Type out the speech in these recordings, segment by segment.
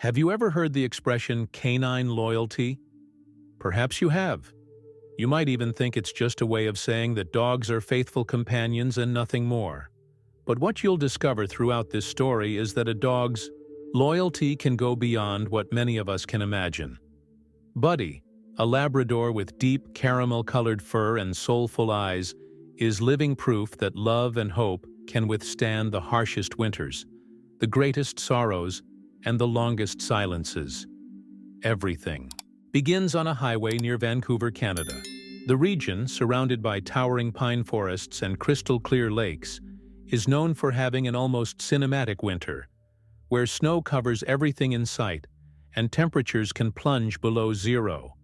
Have you ever heard the expression canine loyalty? Perhaps you have. You might even think it's just a way of saying that dogs are faithful companions and nothing more. But what you'll discover throughout this story is that a dog's loyalty can go beyond what many of us can imagine. Buddy, a Labrador with deep caramel-colored fur and soulful eyes, is living proof that love and hope can withstand the harshest winters, the greatest sorrows, and the longest silences. Everything begins on a highway near Vancouver, Canada. The region, surrounded by towering pine forests and crystal-clear lakes, is known for having an almost cinematic winter, where snow covers everything in sight and temperatures can plunge below zero.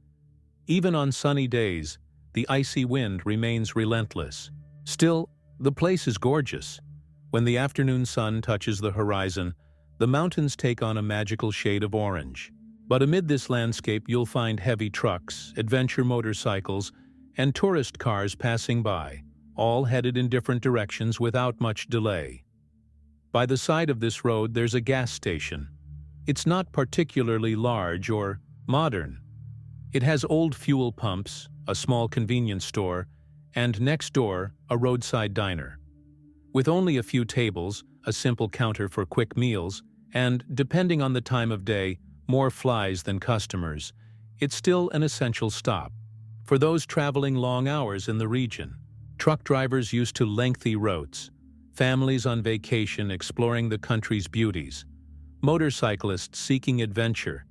Even on sunny days, the icy wind remains relentless. Still, the place is gorgeous. When the afternoon sun touches the horizon, the mountains take on a magical shade of orange. But amid this landscape, you'll find heavy trucks, adventure motorcycles, and tourist cars passing by, all headed in different directions without much delay. By the side of this road, there's a gas station. It's not particularly large or modern. It has old fuel pumps, a small convenience store, and next door, a roadside diner. With only a few tables, a simple counter for quick meals, and, depending on the time of day, more flies than customers, it's still an essential stop. For those traveling long hours in the region, truck drivers used to lengthy routes, families on vacation exploring the country's beauties, motorcyclists seeking adventure,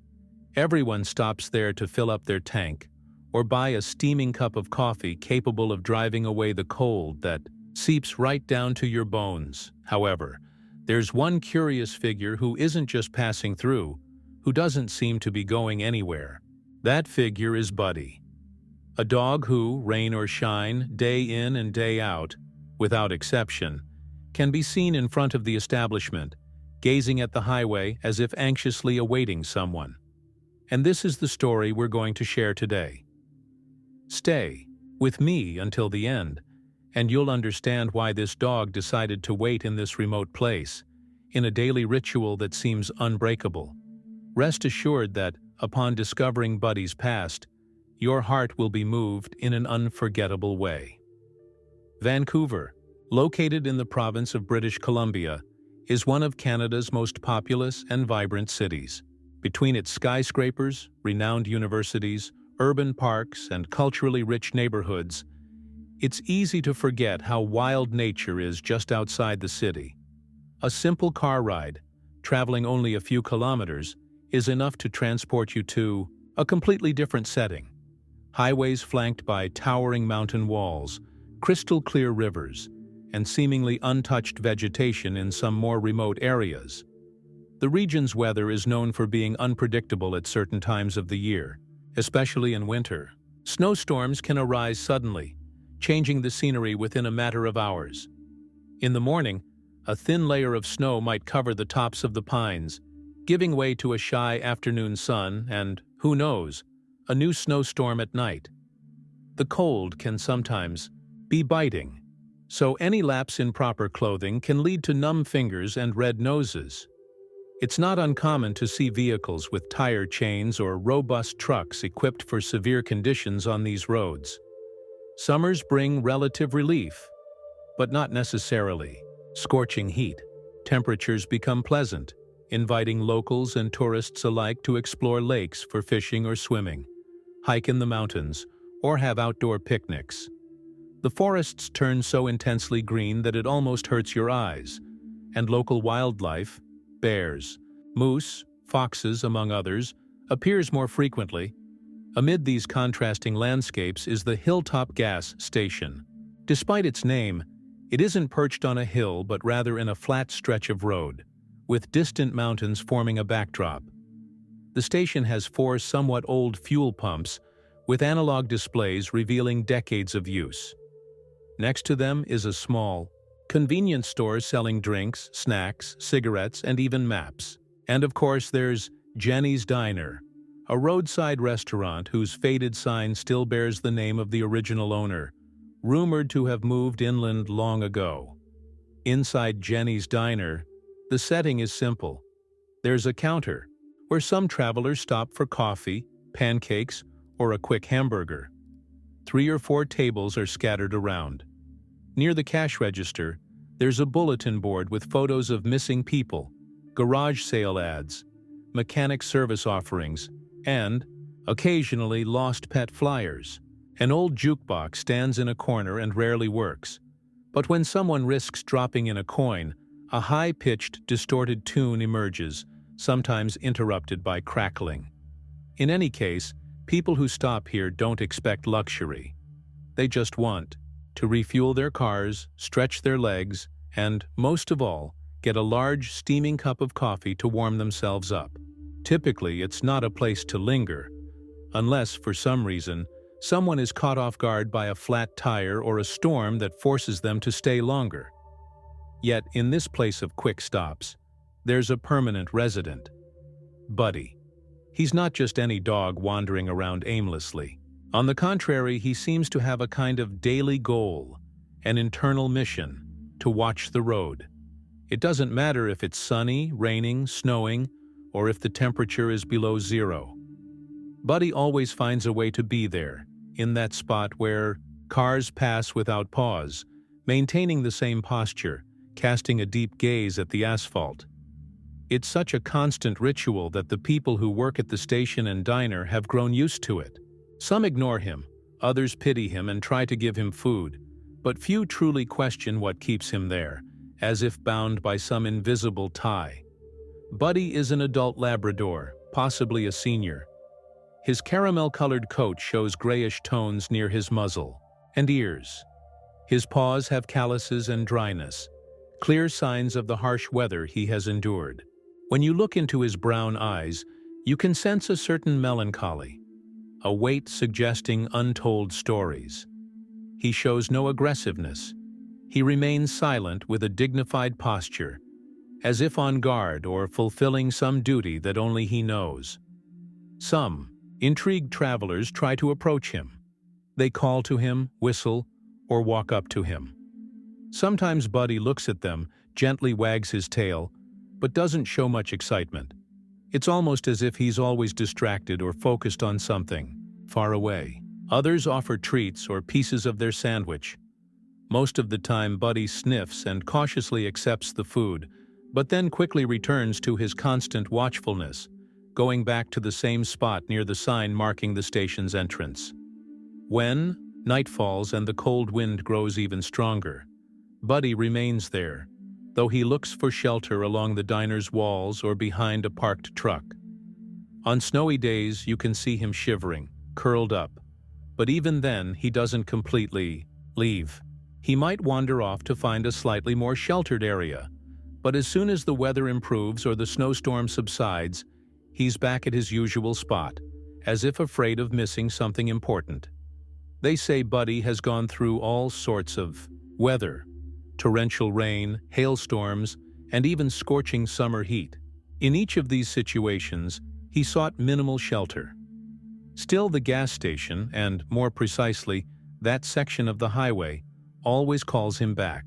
everyone stops there to fill up their tank or buy a steaming cup of coffee capable of driving away the cold that seeps right down to your bones. However, there's one curious figure who isn't just passing through, who doesn't seem to be going anywhere. That figure is Buddy, a dog who, rain or shine, day in and day out, without exception, can be seen in front of the establishment, gazing at the highway as if anxiously awaiting someone. And this is the story we're going to share today. Stay with me until the end, and you'll understand why this dog decided to wait in this remote place, in a daily ritual that seems unbreakable. Rest assured that, upon discovering Buddy's past, your heart will be moved in an unforgettable way. Vancouver, located in the province of British Columbia, is one of Canada's most populous and vibrant cities. Between its skyscrapers, renowned universities, urban parks, and culturally rich neighborhoods, it's easy to forget how wild nature is just outside the city. A simple car ride, traveling only a few kilometers, is enough to transport you to a completely different setting. Highways flanked by towering mountain walls, crystal-clear rivers, and seemingly untouched vegetation in some more remote areas. The region's weather is known for being unpredictable at certain times of the year, especially in winter. Snowstorms can arise suddenly, changing the scenery within a matter of hours. In the morning, a thin layer of snow might cover the tops of the pines, giving way to a shy afternoon sun and, who knows, a new snowstorm at night. The cold can sometimes be biting, so any lapse in proper clothing can lead to numb fingers and red noses. It's not uncommon to see vehicles with tire chains or robust trucks equipped for severe conditions on these roads. Summers bring relative relief, but not necessarily scorching heat. Temperatures become pleasant, inviting locals and tourists alike to explore lakes for fishing or swimming, hike in the mountains, or have outdoor picnics. The forests turn so intensely green that it almost hurts your eyes, and local wildlife, bears, moose, foxes, among others, appears more frequently. Amid these contrasting landscapes is the Hilltop Gas Station. Despite its name, it isn't perched on a hill but rather in a flat stretch of road, with distant mountains forming a backdrop. The station has 4 somewhat old fuel pumps, with analog displays revealing decades of use. Next to them is a small convenience store selling drinks, snacks, cigarettes, and even maps. And of course there's Jenny's Diner, a roadside restaurant whose faded sign still bears the name of the original owner, rumored to have moved inland long ago. Inside Jenny's Diner, the setting is simple. There's a counter, where some travelers stop for coffee, pancakes, or a quick hamburger. 3 or 4 tables are scattered around. Near the cash register, there's a bulletin board with photos of missing people, garage sale ads, mechanic service offerings, and, occasionally, lost pet flyers. An old jukebox stands in a corner and rarely works. But when someone risks dropping in a coin, a high-pitched, distorted tune emerges, sometimes interrupted by crackling. In any case, people who stop here don't expect luxury. They just want to refuel their cars, stretch their legs, and, most of all, get a large, steaming cup of coffee to warm themselves up. Typically, it's not a place to linger, unless, for some reason, someone is caught off guard by a flat tire or a storm that forces them to stay longer. Yet, in this place of quick stops, there's a permanent resident. Buddy. He's not just any dog wandering around aimlessly. On the contrary, he seems to have a kind of daily goal, an internal mission, to watch the road. It doesn't matter if it's sunny, raining, snowing, or if the temperature is below 0. Buddy always finds a way to be there, in that spot where cars pass without pause, maintaining the same posture, casting a deep gaze at the asphalt. It's such a constant ritual that the people who work at the station and diner have grown used to it. Some ignore him, others pity him and try to give him food, but few truly question what keeps him there, as if bound by some invisible tie. Buddy is an adult Labrador, possibly a senior. His caramel-colored coat shows grayish tones near his muzzle and ears. His paws have calluses and dryness, clear signs of the harsh weather he has endured. When you look into his brown eyes, you can sense a certain melancholy, a weight suggesting untold stories. He shows no aggressiveness. He remains silent with a dignified posture, as if on guard or fulfilling some duty that only he knows. Some intrigued travelers try to approach him. They call to him, whistle, or walk up to him. Sometimes Buddy looks at them, gently wags his tail, but doesn't show much excitement. It's almost as if he's always distracted or focused on something far away. Others offer treats or pieces of their sandwich. Most of the time, Buddy sniffs and cautiously accepts the food, but then quickly returns to his constant watchfulness, going back to the same spot near the sign marking the station's entrance. When night falls and the cold wind grows even stronger, Buddy remains there, though he looks for shelter along the diner's walls or behind a parked truck. On snowy days, you can see him shivering, curled up, but even then, he doesn't completely leave. He might wander off to find a slightly more sheltered area, but as soon as the weather improves or the snowstorm subsides, he's back at his usual spot, as if afraid of missing something important. They say Buddy has gone through all sorts of weather: torrential rain, hailstorms, and even scorching summer heat. In each of these situations, he sought minimal shelter. Still, the gas station, and more precisely, that section of the highway, always calls him back.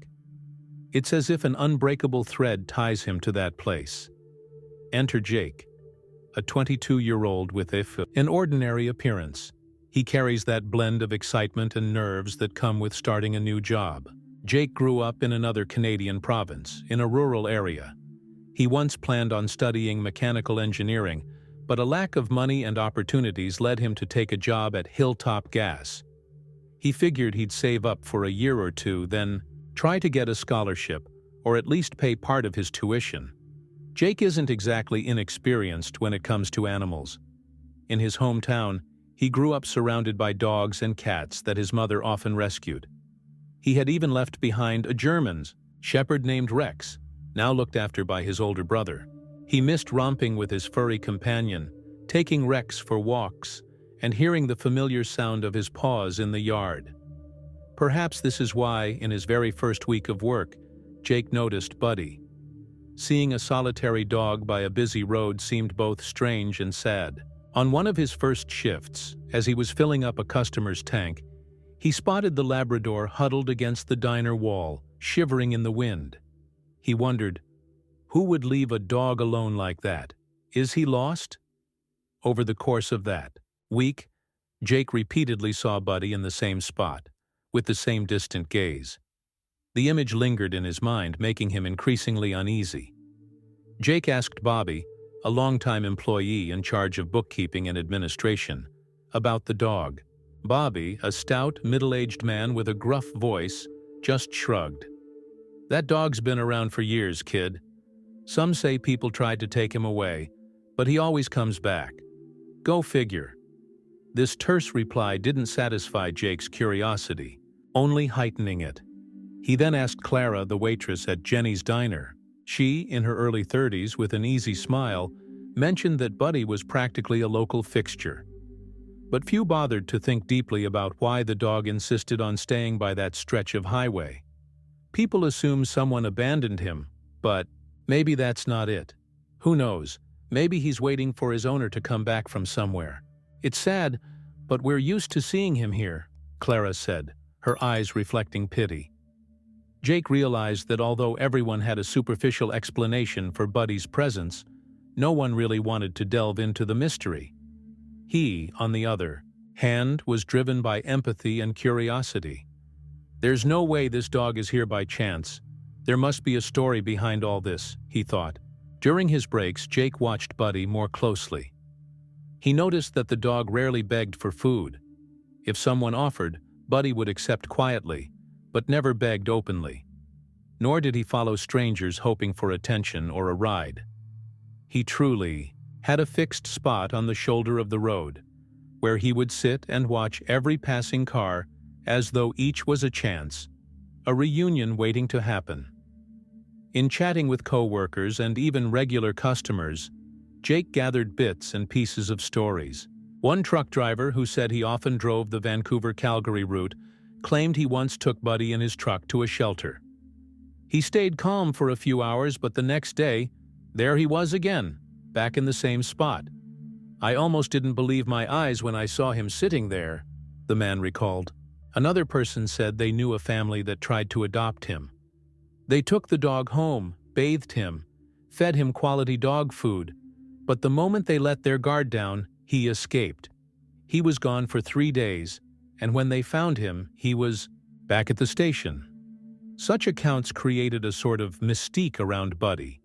It's as if an unbreakable thread ties him to that place. Enter Jake, a 22-year-old with an ordinary appearance. He carries that blend of excitement and nerves that come with starting a new job. Jake grew up in another Canadian province, in a rural area. He once planned on studying mechanical engineering, but a lack of money and opportunities led him to take a job at Hilltop Gas. He figured he'd save up for a year or two, then try to get a scholarship, or at least pay part of his tuition. Jake isn't exactly inexperienced when it comes to animals. In his hometown, he grew up surrounded by dogs and cats that his mother often rescued. He had even left behind a German shepherd named Rex, now looked after by his older brother. He missed romping with his furry companion, taking Rex for walks, and hearing the familiar sound of his paws in the yard. Perhaps this is why, in his very first week of work, Jake noticed Buddy. Seeing a solitary dog by a busy road seemed both strange and sad. On one of his first shifts, as he was filling up a customer's tank, he spotted the Labrador huddled against the diner wall, shivering in the wind. He wondered, who would leave a dog alone like that? Is he lost? Over the course of that week, Jake repeatedly saw Buddy in the same spot, with the same distant gaze. The image lingered in his mind, making him increasingly uneasy. Jake asked Bobby, a longtime employee in charge of bookkeeping and administration, about the dog. Bobby, a stout, middle-aged man with a gruff voice, just shrugged. "That dog's been around for years, kid. Some say people tried to take him away, but he always comes back. Go figure." This terse reply didn't satisfy Jake's curiosity, only heightening it. He then asked Clara, the waitress at Jenny's diner. She, in her early 30s, with an easy smile, mentioned that Buddy was practically a local fixture. But few bothered to think deeply about why the dog insisted on staying by that stretch of highway. People assume someone abandoned him, but maybe that's not it. Who knows? Maybe he's waiting for his owner to come back from somewhere. "It's sad, but we're used to seeing him here," Clara said, her eyes reflecting pity. Jake realized that although everyone had a superficial explanation for Buddy's presence, no one really wanted to delve into the mystery. He, on the other hand, was driven by empathy and curiosity. "There's no way this dog is here by chance. There must be a story behind all this," he thought. During his breaks, Jake watched Buddy more closely. He noticed that the dog rarely begged for food. If someone offered, Buddy would accept quietly, but never begged openly. Nor did he follow strangers hoping for attention or a ride. He truly had a fixed spot on the shoulder of the road, where he would sit and watch every passing car as though each was a chance, a reunion waiting to happen. In chatting with co-workers and even regular customers, Jake gathered bits and pieces of stories. One truck driver, who said he often drove the Vancouver-Calgary route, claimed he once took Buddy in his truck to a shelter. He stayed calm for a few hours, but the next day, there he was again, back in the same spot. "I almost didn't believe my eyes when I saw him sitting there," the man recalled. Another person said they knew a family that tried to adopt him. They took the dog home, bathed him, fed him quality dog food, but the moment they let their guard down, he escaped. He was gone for 3 days, and when they found him, he was back at the station. Such accounts created a sort of mystique around Buddy.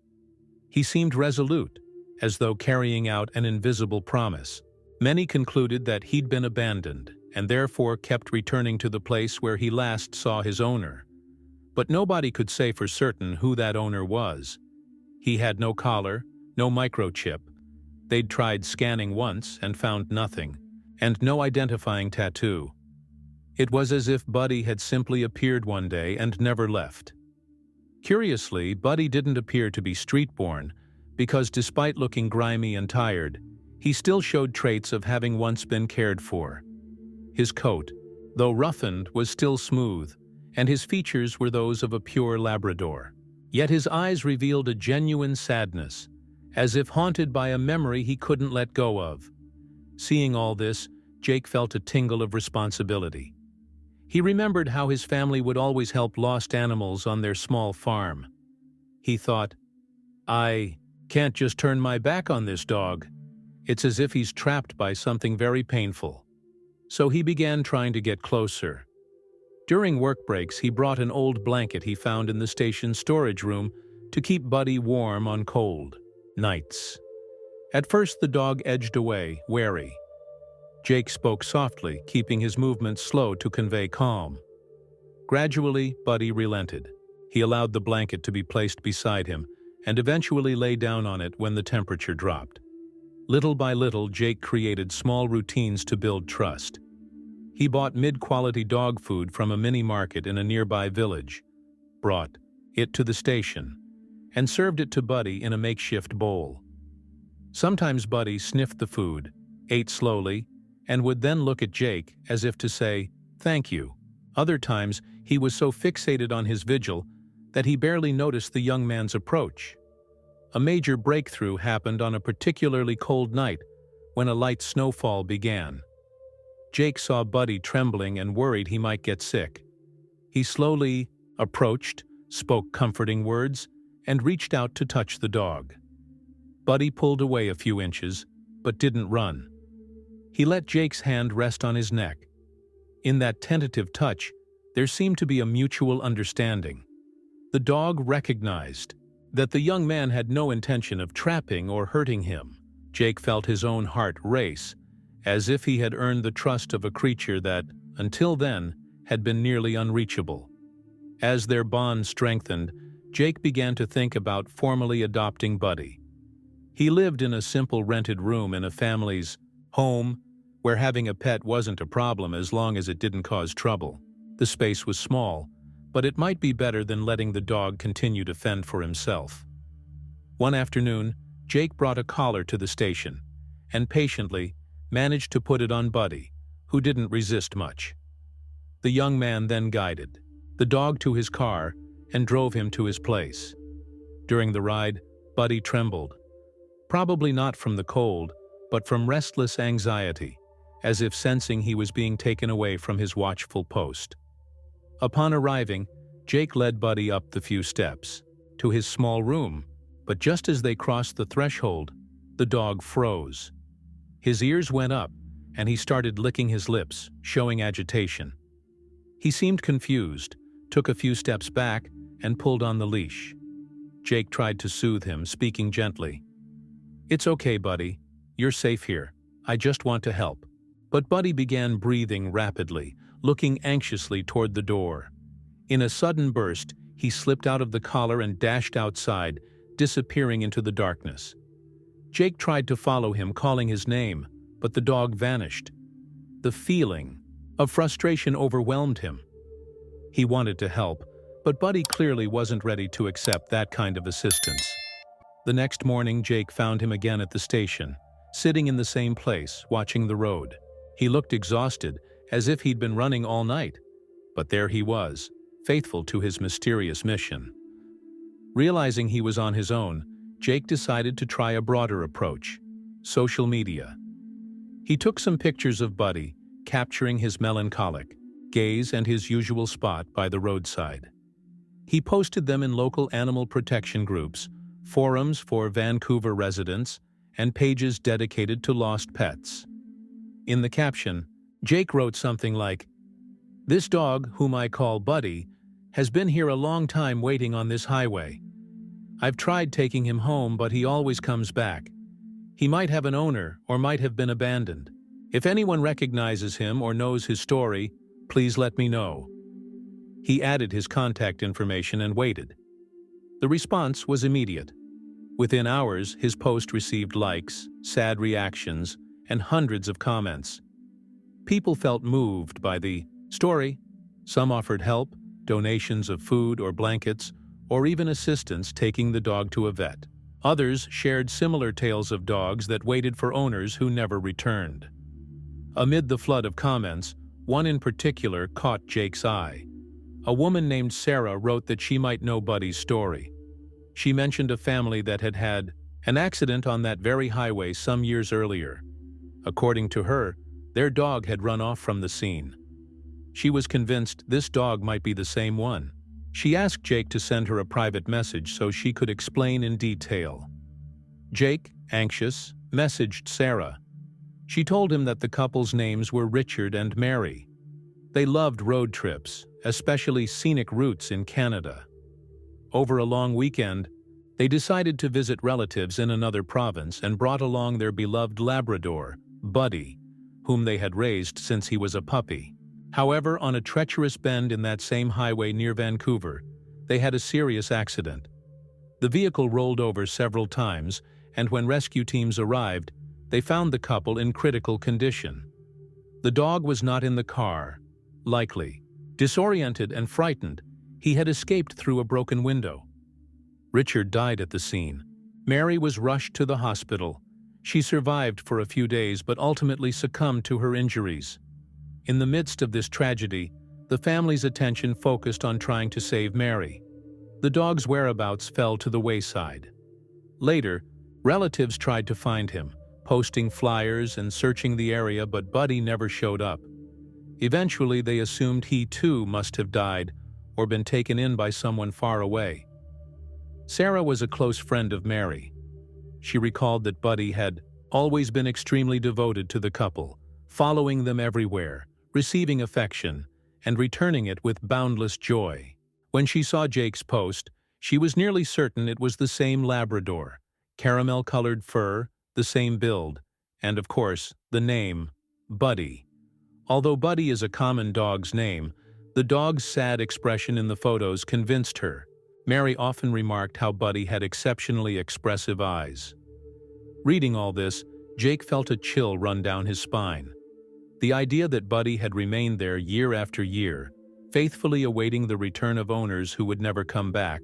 He seemed resolute, as though carrying out an invisible promise. Many concluded that he'd been abandoned, and therefore kept returning to the place where he last saw his owner. But nobody could say for certain who that owner was. He had no collar, no microchip. They'd tried scanning once and found nothing, and no identifying tattoo. It was as if Buddy had simply appeared one day and never left. Curiously, Buddy didn't appear to be street-born, because despite looking grimy and tired, he still showed traits of having once been cared for. His coat, though roughened, was still smooth, and his features were those of a pure Labrador. Yet his eyes revealed a genuine sadness, as if haunted by a memory he couldn't let go of. Seeing all this, Jake felt a tingle of responsibility. He remembered how his family would always help lost animals on their small farm. He thought, "I can't just turn my back on this dog. It's as if he's trapped by something very painful." So he began trying to get closer. During work breaks, he brought an old blanket he found in the station's storage room to keep Buddy warm on cold nights. At first, the dog edged away, wary. Jake spoke softly, keeping his movements slow to convey calm. Gradually, Buddy relented. He allowed the blanket to be placed beside him, and eventually lay down on it when the temperature dropped. Little by little, Jake created small routines to build trust. He bought mid-quality dog food from a mini-market in a nearby village, brought it to the station, and served it to Buddy in a makeshift bowl. Sometimes Buddy sniffed the food, ate slowly, and would then look at Jake as if to say, "Thank you." Other times, he was so fixated on his vigil that he barely noticed the young man's approach. A major breakthrough happened on a particularly cold night when a light snowfall began. Jake saw Buddy trembling and worried he might get sick. He slowly approached, spoke comforting words, and reached out to touch the dog. Buddy pulled away a few inches, but didn't run. He let Jake's hand rest on his neck. In that tentative touch, there seemed to be a mutual understanding. The dog recognized that the young man had no intention of trapping or hurting him. Jake felt his own heart race, as if he had earned the trust of a creature that, until then, had been nearly unreachable. As their bond strengthened, Jake began to think about formally adopting Buddy. He lived in a simple rented room in a family's home, where having a pet wasn't a problem as long as it didn't cause trouble. The space was small, but it might be better than letting the dog continue to fend for himself. One afternoon, Jake brought a collar to the station, and patiently managed to put it on Buddy, who didn't resist much. The young man then guided the dog to his car and drove him to his place. During the ride, Buddy trembled, probably not from the cold, but from restless anxiety, as if sensing he was being taken away from his watchful post. Upon arriving, Jake led Buddy up the few steps to his small room, but just as they crossed the threshold, the dog froze. His ears went up, and he started licking his lips, showing agitation. He seemed confused, took a few steps back, and pulled on the leash. Jake tried to soothe him, speaking gently. "It's okay, Buddy. You're safe here. I just want to help." But Buddy began breathing rapidly, looking anxiously toward the door. In a sudden burst, he slipped out of the collar and dashed outside, disappearing into the darkness. Jake tried to follow him, calling his name, but the dog vanished. The feeling of frustration overwhelmed him. He wanted to help, but Buddy clearly wasn't ready to accept that kind of assistance. The next morning, Jake found him again at the station, sitting in the same place, watching the road. He looked exhausted, as if he'd been running all night. But there he was, faithful to his mysterious mission. Realizing he was on his own, Jake decided to try a broader approach: social media. He took some pictures of Buddy, capturing his melancholic gaze and his usual spot by the roadside. He posted them in local animal protection groups, forums for Vancouver residents, and pages dedicated to lost pets. In the caption, Jake wrote something like, "This dog, whom I call Buddy, has been here a long time waiting on this highway. I've tried taking him home, but he always comes back. He might have an owner or might have been abandoned. If anyone recognizes him or knows his story, please let me know." He added his contact information and waited. The response was immediate. Within hours, his post received likes, sad reactions, and hundreds of comments. People felt moved by the story. Some offered help, donations of food or blankets, or even assistance taking the dog to a vet. Others shared similar tales of dogs that waited for owners who never returned. Amid the flood of comments, one in particular caught Jake's eye. A woman named Sarah wrote that she might know Buddy's story. She mentioned a family that had had an accident on that very highway some years earlier. According to her, their dog had run off from the scene. She was convinced this dog might be the same one. She asked Jake to send her a private message so she could explain in detail. Jake, anxious, messaged Sarah. She told him that the couple's names were Richard and Mary. They loved road trips, especially scenic routes in Canada. Over a long weekend, they decided to visit relatives in another province and brought along their beloved Labrador, Buddy, whom they had raised since he was a puppy. However, on a treacherous bend in that same highway near Vancouver, they had a serious accident. The vehicle rolled over several times, and when rescue teams arrived, they found the couple in critical condition. The dog was not in the car. Likely, disoriented and frightened, he had escaped through a broken window. Richard died at the scene. Mary was rushed to the hospital. She survived for a few days but ultimately succumbed to her injuries. In the midst of this tragedy, the family's attention focused on trying to save Mary. The dog's whereabouts fell to the wayside. Later, relatives tried to find him, posting flyers and searching the area, but Buddy never showed up. Eventually, they assumed he too must have died or been taken in by someone far away. Sarah was a close friend of Mary. she recalled that Buddy had always been extremely devoted to the couple, following them everywhere, receiving affection, and returning it with boundless joy. When she saw Jake's post, she was nearly certain it was the same Labrador, caramel-colored fur, the same build, and of course, the name, Buddy. Although Buddy is a common dog's name, the dog's sad expression in the photos convinced her. Mary often remarked how Buddy had exceptionally expressive eyes. Reading all this, Jake felt a chill run down his spine. The idea that Buddy had remained there year after year, faithfully awaiting the return of owners who would never come back,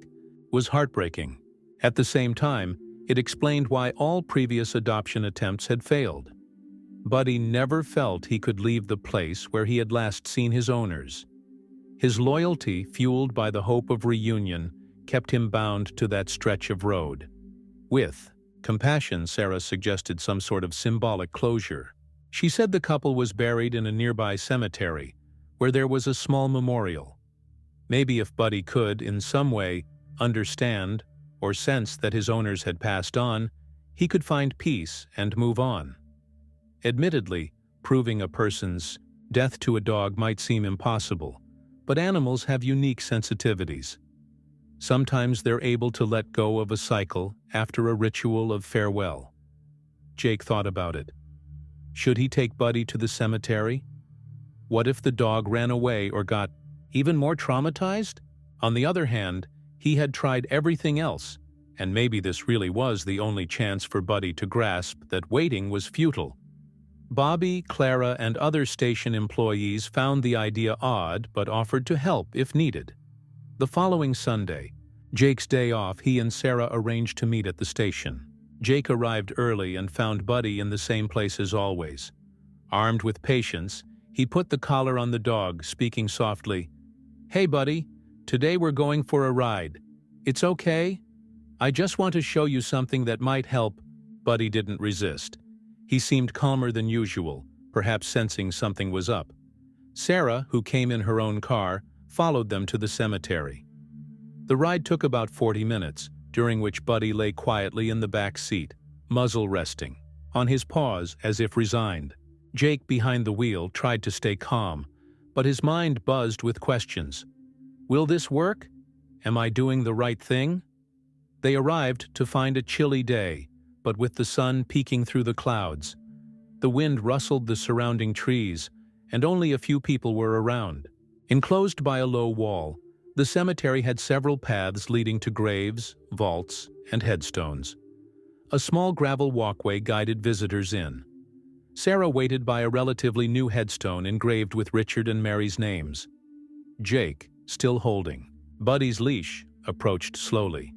was heartbreaking. At the same time, it explained why all previous adoption attempts had failed. Buddy never felt he could leave the place where he had last seen his owners. His loyalty, fueled by the hope of reunion, kept him bound to that stretch of road. With compassion, Sarah suggested some sort of symbolic closure. She said the couple was buried in a nearby cemetery, where there was a small memorial. Maybe if Buddy could, in some way, understand or sense that his owners had passed on, he could find peace and move on. Admittedly, proving a person's death to a dog might seem impossible, but animals have unique sensitivities. Sometimes they're able to let go of a cycle after a ritual of farewell. Jake thought about it. Should he take Buddy to the cemetery? What if the dog ran away or got even more traumatized? On the other hand, he had tried everything else, and maybe this really was the only chance for Buddy to grasp that waiting was futile. Bobby, Clara, and other station employees found the idea odd but offered to help if needed. The following Sunday, Jake's day off, he and Sarah arranged to meet at the station. Jake arrived early and found Buddy in the same place as always. Armed with patience, he put the collar on the dog, speaking softly, "Hey, Buddy, today we're going for a ride. It's okay? I just want to show you something that might help." Buddy didn't resist. He seemed calmer than usual, perhaps sensing something was up. Sarah, who came in her own car, followed them to the cemetery. The ride took about 40 minutes, during which Buddy lay quietly in the back seat, muzzle resting, on his paws as if resigned. Jake, behind the wheel, tried to stay calm, but his mind buzzed with questions. Will this work? Am I doing the right thing? They arrived to find a chilly day, but with the sun peeking through the clouds. The wind rustled the surrounding trees, and only a few people were around. Enclosed by a low wall, the cemetery had several paths leading to graves, vaults, and headstones. A small gravel walkway guided visitors in. Sarah waited by a relatively new headstone engraved with Richard and Mary's names. Jake, still holding Buddy's leash, approached slowly.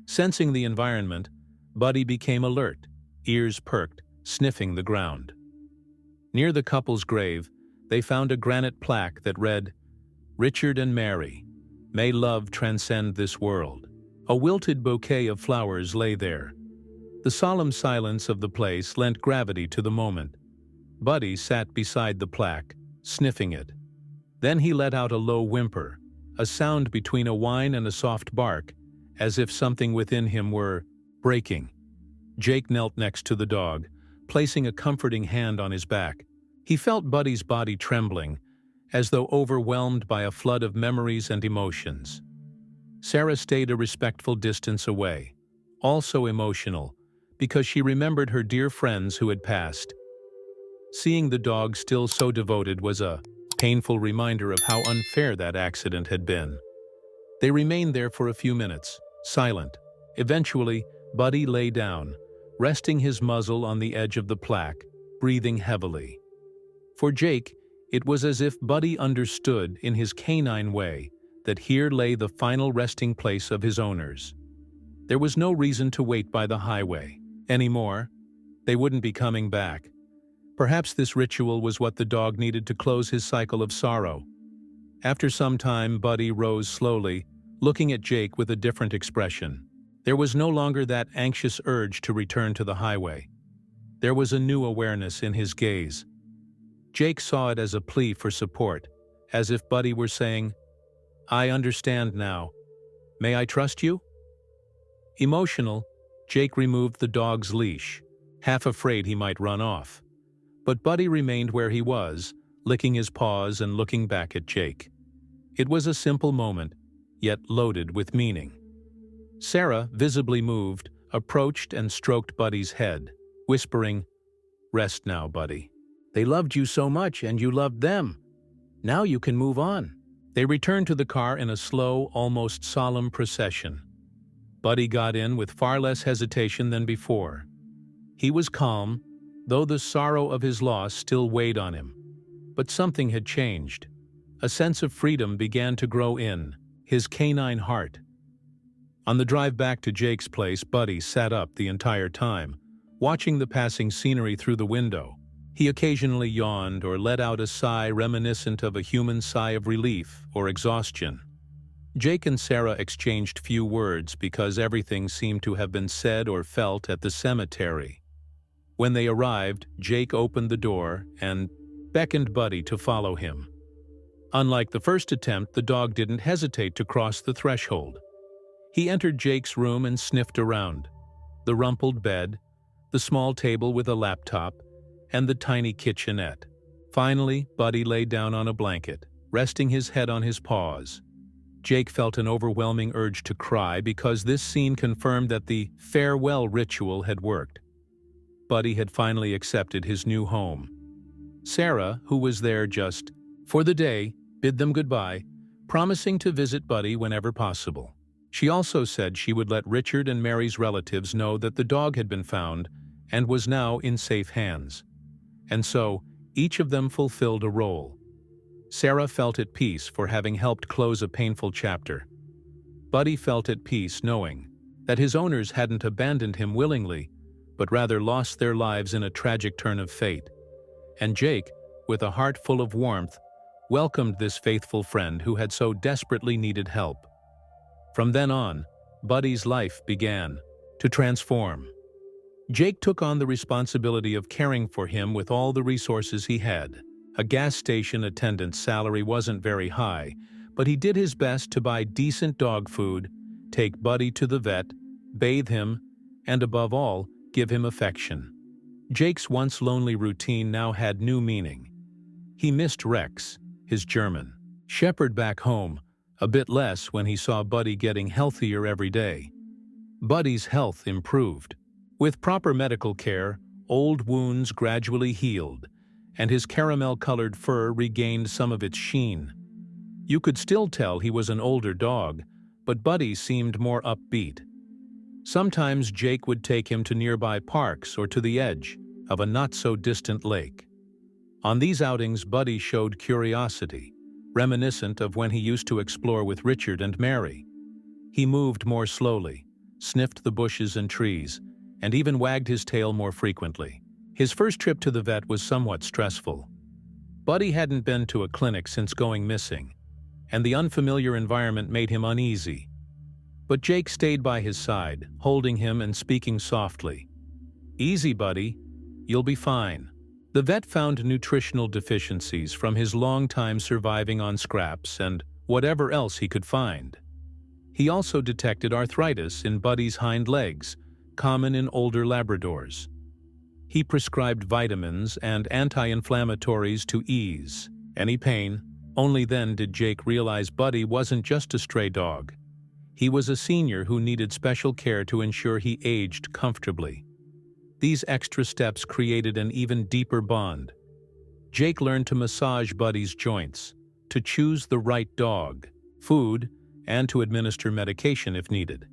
Sensing the environment, Buddy became alert, ears perked, sniffing the ground. Near the couple's grave, they found a granite plaque that read, "Richard and Mary, may love transcend this world." A wilted bouquet of flowers lay there. The solemn silence of the place lent gravity to the moment. Buddy sat beside the plaque, sniffing it. Then he let out a low whimper, a sound between a whine and a soft bark, as if something within him were breaking. Jake knelt next to the dog, placing a comforting hand on his back. He felt Buddy's body trembling, as though overwhelmed by a flood of memories and emotions. Sarah stayed a respectful distance away, also emotional, because she remembered her dear friends who had passed. Seeing the dog still so devoted was a painful reminder of how unfair that accident had been. They remained there for a few minutes, silent. Eventually, Buddy lay down, resting his muzzle on the edge of the plaque, breathing heavily. For Jake, it was as if Buddy understood in his canine way that here lay the final resting place of his owners. There was no reason to wait by the highway anymore. They wouldn't be coming back. Perhaps this ritual was what the dog needed to close his cycle of sorrow. After some time, Buddy rose slowly, looking at Jake with a different expression. There was no longer that anxious urge to return to the highway. There was a new awareness in his gaze. Jake saw it as a plea for support, as if Buddy were saying, "I understand now. May I trust you?" Emotional, Jake removed the dog's leash, half afraid he might run off. But Buddy remained where he was, licking his paws and looking back at Jake. It was a simple moment, yet loaded with meaning. Sarah, visibly moved, approached and stroked Buddy's head, whispering, "Rest now, Buddy. They loved you so much and you loved them. Now you can move on." They returned to the car in a slow, almost solemn procession. Buddy got in with far less hesitation than before. He was calm, though the sorrow of his loss still weighed on him. But something had changed. A sense of freedom began to grow in his canine heart. On the drive back to Jake's place, Buddy sat up the entire time, watching the passing scenery through the window. He occasionally yawned or let out a sigh reminiscent of a human sigh of relief or exhaustion. Jake and Sarah exchanged few words because everything seemed to have been said or felt at the cemetery. When they arrived, Jake opened the door and beckoned Buddy to follow him. Unlike the first attempt, the dog didn't hesitate to cross the threshold. He entered Jake's room and sniffed around. The rumpled bed, the small table with a laptop, and the tiny kitchenette. Finally, Buddy lay down on a blanket, resting his head on his paws. Jake felt an overwhelming urge to cry because this scene confirmed that the farewell ritual had worked. Buddy had finally accepted his new home. Sarah, who was there just for the day, bid them goodbye, promising to visit Buddy whenever possible. She also said she would let Richard and Mary's relatives know that the dog had been found and was now in safe hands. And so, each of them fulfilled a role. Sarah felt at peace for having helped close a painful chapter. Buddy felt at peace knowing that his owners hadn't abandoned him willingly, but rather lost their lives in a tragic turn of fate. And Jake, with a heart full of warmth, welcomed this faithful friend who had so desperately needed help. From then on, Buddy's life began to transform. Jake took on the responsibility of caring for him with all the resources he had. A gas station attendant's salary wasn't very high, but he did his best to buy decent dog food, take Buddy to the vet, bathe him, and above all, give him affection. Jake's once lonely routine now had new meaning. He missed Rex, his German shepherd back home, a bit less when he saw Buddy getting healthier every day. Buddy's health improved. With proper medical care, old wounds gradually healed, and his caramel-colored fur regained some of its sheen. You could still tell he was an older dog, but Buddy seemed more upbeat. Sometimes Jake would take him to nearby parks or to the edge of a not-so-distant lake. On these outings, Buddy showed curiosity, reminiscent of when he used to explore with Richard and Mary. He moved more slowly, sniffed the bushes and trees, and even wagged his tail more frequently. His first trip to the vet was somewhat stressful. Buddy hadn't been to a clinic since going missing, and the unfamiliar environment made him uneasy. But Jake stayed by his side, holding him and speaking softly. "Easy, Buddy. You'll be fine." The vet found nutritional deficiencies from his long time surviving on scraps and whatever else he could find. He also detected arthritis in Buddy's hind legs, common in older Labradors. He prescribed vitamins and anti-inflammatories to ease any pain. Only then did Jake realize Buddy wasn't just a stray dog. He was a senior who needed special care to ensure he aged comfortably. These extra steps created an even deeper bond. Jake learned to massage Buddy's joints, to choose the right dog, food, and to administer medication if needed.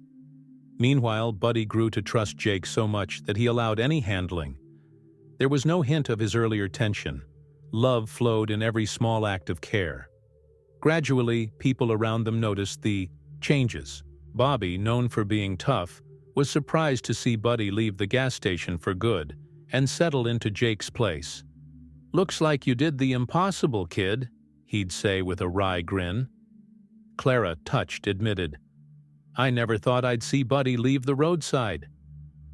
Meanwhile, Buddy grew to trust Jake so much that he allowed any handling. There was no hint of his earlier tension. Love flowed in every small act of care. Gradually, people around them noticed the changes. Bobby, known for being tough, was surprised to see Buddy leave the gas station for good and settle into Jake's place. "Looks like you did the impossible, kid," he'd say with a wry grin. Clara, touched, admitted, "I never thought I'd see Buddy leave the roadside."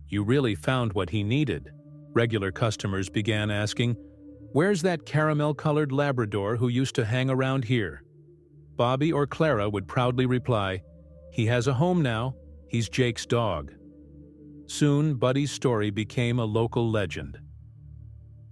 "You really found what he needed." Regular customers began asking, "Where's that caramel-colored Labrador who used to hang around here?" Bobby or Clara would proudly reply, "He has a home now. He's Jake's dog." Soon, Buddy's story became a local legend.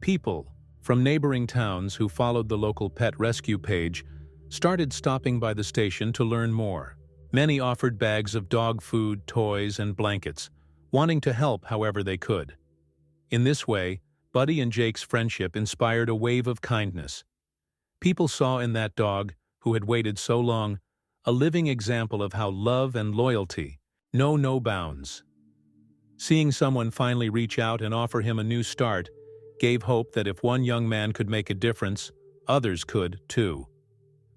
People from neighboring towns who followed the local pet rescue page started stopping by the station to learn more. Many offered bags of dog food, toys, and blankets, wanting to help however they could. In this way, Buddy and Jake's friendship inspired a wave of kindness. People saw in that dog, who had waited so long, a living example of how love and loyalty know no bounds. Seeing someone finally reach out and offer him a new start gave hope that if one young man could make a difference, others could, too.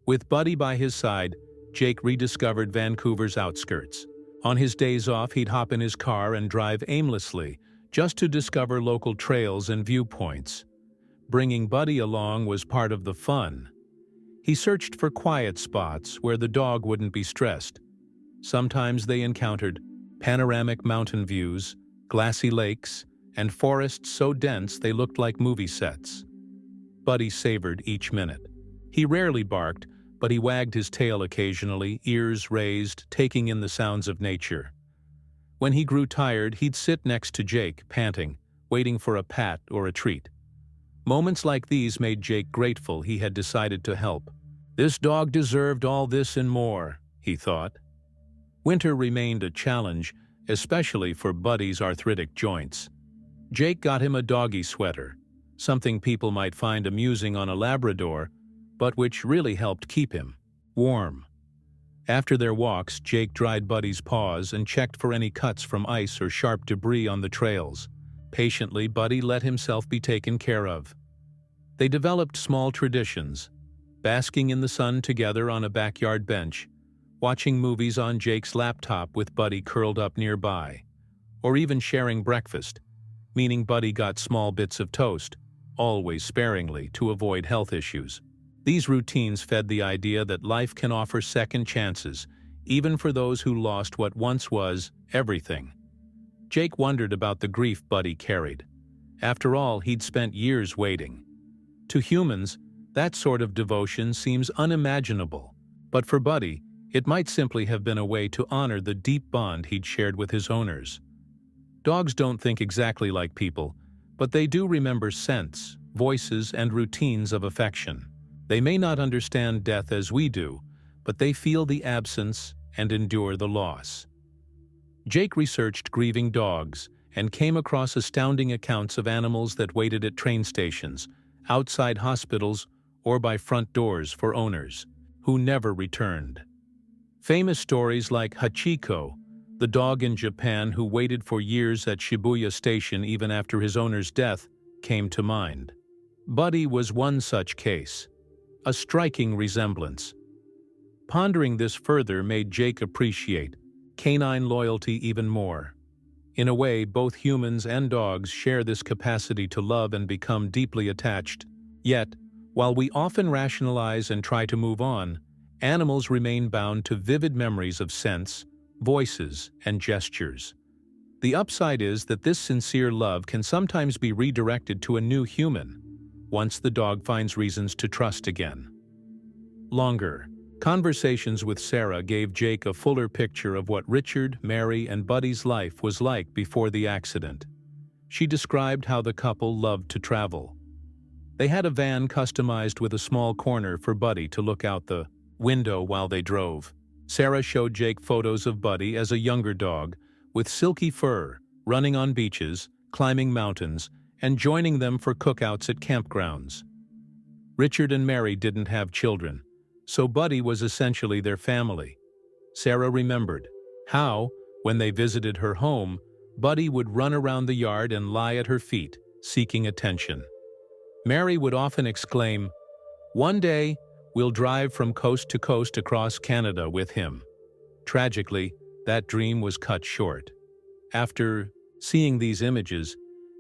With Buddy by his side, Jake rediscovered Vancouver's outskirts. On his days off, he'd hop in his car and drive aimlessly, just to discover local trails and viewpoints. Bringing Buddy along was part of the fun. He searched for quiet spots where the dog wouldn't be stressed. Sometimes they encountered panoramic mountain views, glassy lakes, and forests so dense they looked like movie sets. Buddy savored each minute. He rarely barked, but he wagged his tail occasionally, ears raised, taking in the sounds of nature. When he grew tired, he'd sit next to Jake, panting, waiting for a pat or a treat. Moments like these made Jake grateful he had decided to help. This dog deserved all this and more, he thought. Winter remained a challenge, especially for Buddy's arthritic joints. Jake got him a doggy sweater, something people might find amusing on a Labrador, but which really helped keep him warm. After their walks, Jake dried Buddy's paws and checked for any cuts from ice or sharp debris on the trails. Patiently, Buddy let himself be taken care of. They developed small traditions, basking in the sun together on a backyard bench, watching movies on Jake's laptop with Buddy curled up nearby, or even sharing breakfast, meaning Buddy got small bits of toast, always sparingly, to avoid health issues. These routines fed the idea that life can offer second chances, even for those who lost what once was everything. Jake wondered about the grief Buddy carried. After all, he'd spent years waiting. To humans, that sort of devotion seems unimaginable, but for Buddy, it might simply have been a way to honor the deep bond he'd shared with his owners. Dogs don't think exactly like people, but they do remember scents, voices, and routines of affection. They may not understand death as we do, but they feel the absence and endure the loss. Jake researched grieving dogs and came across astounding accounts of animals that waited at train stations, outside hospitals, or by front doors for owners, who never returned. Famous stories like Hachiko, the dog in Japan who waited for years at Shibuya Station even after his owner's death, came to mind. Buddy was one such case, a striking resemblance. Pondering this further made Jake appreciate canine loyalty even more. In a way, both humans and dogs share this capacity to love and become deeply attached. Yet, while we often rationalize and try to move on, animals remain bound to vivid memories of scents, voices, and gestures. The upside is that this sincere love can sometimes be redirected to a new human, once the dog finds reasons to trust again. Longer. Conversations with Sarah gave Jake a fuller picture of what Richard, Mary, and Buddy's life was like before the accident. She described how the couple loved to travel. They had a van customized with a small corner for Buddy to look out the window while they drove. Sarah showed Jake photos of Buddy as a younger dog, with silky fur, running on beaches, climbing mountains, and joining them for cookouts at campgrounds. Richard and Mary didn't have children, so Buddy was essentially their family. Sarah remembered how, when they visited her home, Buddy would run around the yard and lie at her feet, seeking attention. Mary would often exclaim, "One day, we'll drive from coast to coast across Canada with him." Tragically, that dream was cut short. After seeing these images,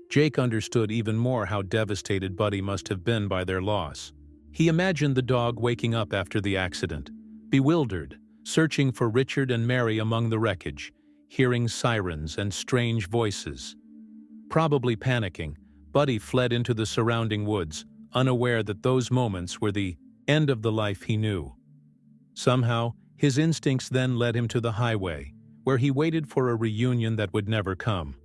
Jake understood even more how devastated Buddy must have been by their loss. He imagined the dog waking up after the accident, bewildered, searching for Richard and Mary among the wreckage, hearing sirens and strange voices. Probably panicking, Buddy fled into the surrounding woods, unaware that those moments were the end of the life he knew. Somehow, his instincts then led him to the highway, where he waited for a reunion that would never come.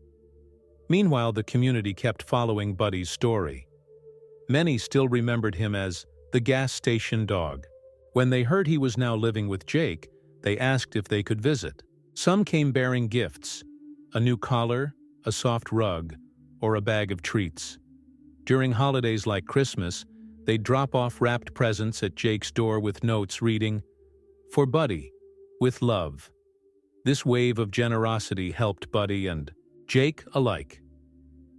Meanwhile, the community kept following Buddy's story. Many still remembered him as the gas station dog. When they heard he was now living with Jake, they asked if they could visit. Some came bearing gifts, a new collar, a soft rug, or a bag of treats. During holidays like Christmas, they'd drop off wrapped presents at Jake's door with notes reading, "For Buddy, with love." This wave of generosity helped Buddy and Jake alike.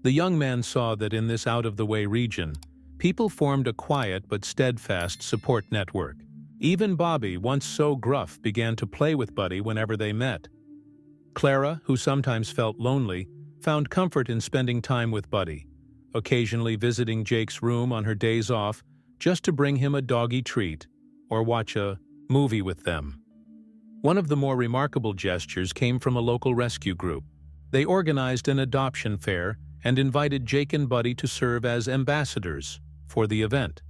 The young man saw that in this out-of-the-way region, people formed a quiet but steadfast support network. Even Bobby, once so gruff, began to play with Buddy whenever they met. Clara, who sometimes felt lonely, found comfort in spending time with Buddy, occasionally visiting Jake's room on her days off just to bring him a doggy treat or watch a movie with them. One of the more remarkable gestures came from a local rescue group. They organized an adoption fair and invited Jake and Buddy to serve as ambassadors for the event.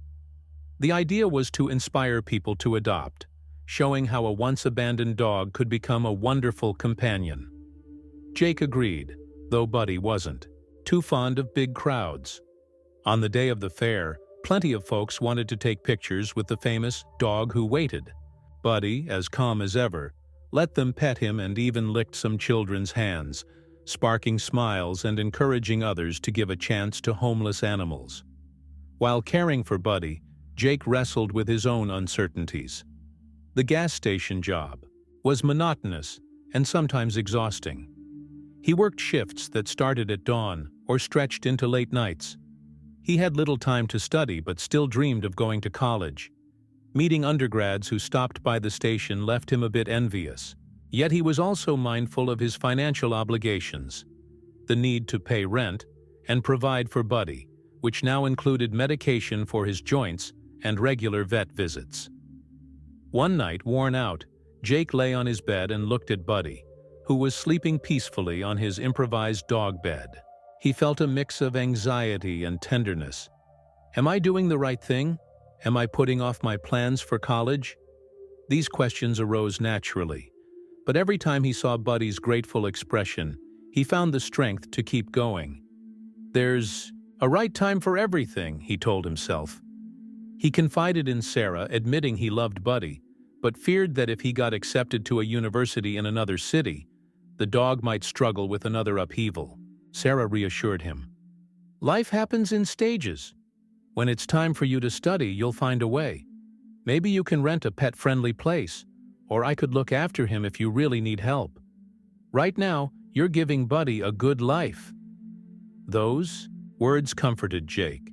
The idea was to inspire people to adopt, showing how a once-abandoned dog could become a wonderful companion. Jake agreed, though Buddy wasn't too fond of big crowds. On the day of the fair, plenty of folks wanted to take pictures with the famous dog who waited. Buddy, as calm as ever, let them pet him and even licked some children's hands, sparking smiles and encouraging others to give a chance to homeless animals. While caring for Buddy, Jake wrestled with his own uncertainties. The gas station job was monotonous and sometimes exhausting. He worked shifts that started at dawn or stretched into late nights. He had little time to study but still dreamed of going to college. Meeting undergrads who stopped by the station left him a bit envious. Yet he was also mindful of his financial obligations, the need to pay rent and provide for Buddy, which now included medication for his joints and regular vet visits. One night, worn out, Jake lay on his bed and looked at Buddy, who was sleeping peacefully on his improvised dog bed. He felt a mix of anxiety and tenderness. Am I doing the right thing? Am I putting off my plans for college? These questions arose naturally, but every time he saw Buddy's grateful expression, he found the strength to keep going. There's a right time for everything, he told himself. He confided in Sarah, admitting he loved Buddy, but feared that if he got accepted to a university in another city, the dog might struggle with another upheaval. Sarah reassured him. Life happens in stages. When it's time for you to study, you'll find a way. Maybe you can rent a pet-friendly place, or I could look after him if you really need help. Right now, you're giving Buddy a good life. Those words comforted Jake.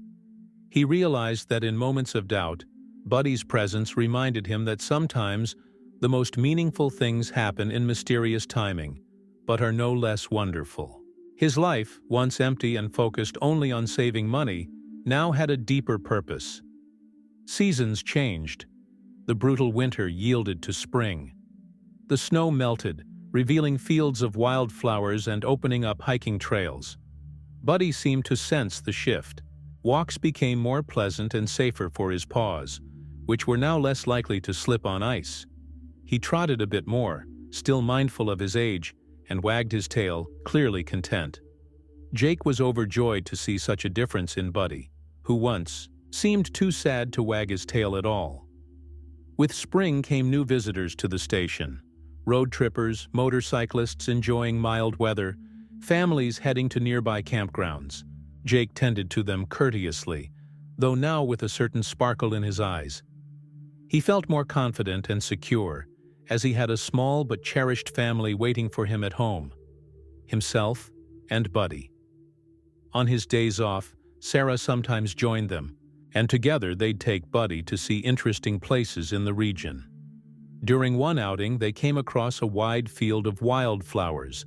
He realized that in moments of doubt, Buddy's presence reminded him that sometimes the most meaningful things happen in mysterious timing, but are no less wonderful. His life, once empty and focused only on saving money, now had a deeper purpose. Seasons changed. The brutal winter yielded to spring. The snow melted, revealing fields of wildflowers and opening up hiking trails. Buddy seemed to sense the shift. Walks became more pleasant and safer for his paws, which were now less likely to slip on ice. He trotted a bit more, still mindful of his age, and wagged his tail, clearly content. Jake was overjoyed to see such a difference in Buddy, who once seemed too sad to wag his tail at all. With spring came new visitors to the station. Road trippers, motorcyclists enjoying mild weather, families heading to nearby campgrounds. Jake tended to them courteously, though now with a certain sparkle in his eyes. He felt more confident and secure, as he had a small but cherished family waiting for him at home, himself and Buddy. On his days off, Sarah sometimes joined them, and together they'd take Buddy to see interesting places in the region. During one outing, they came across a wide field of wildflowers,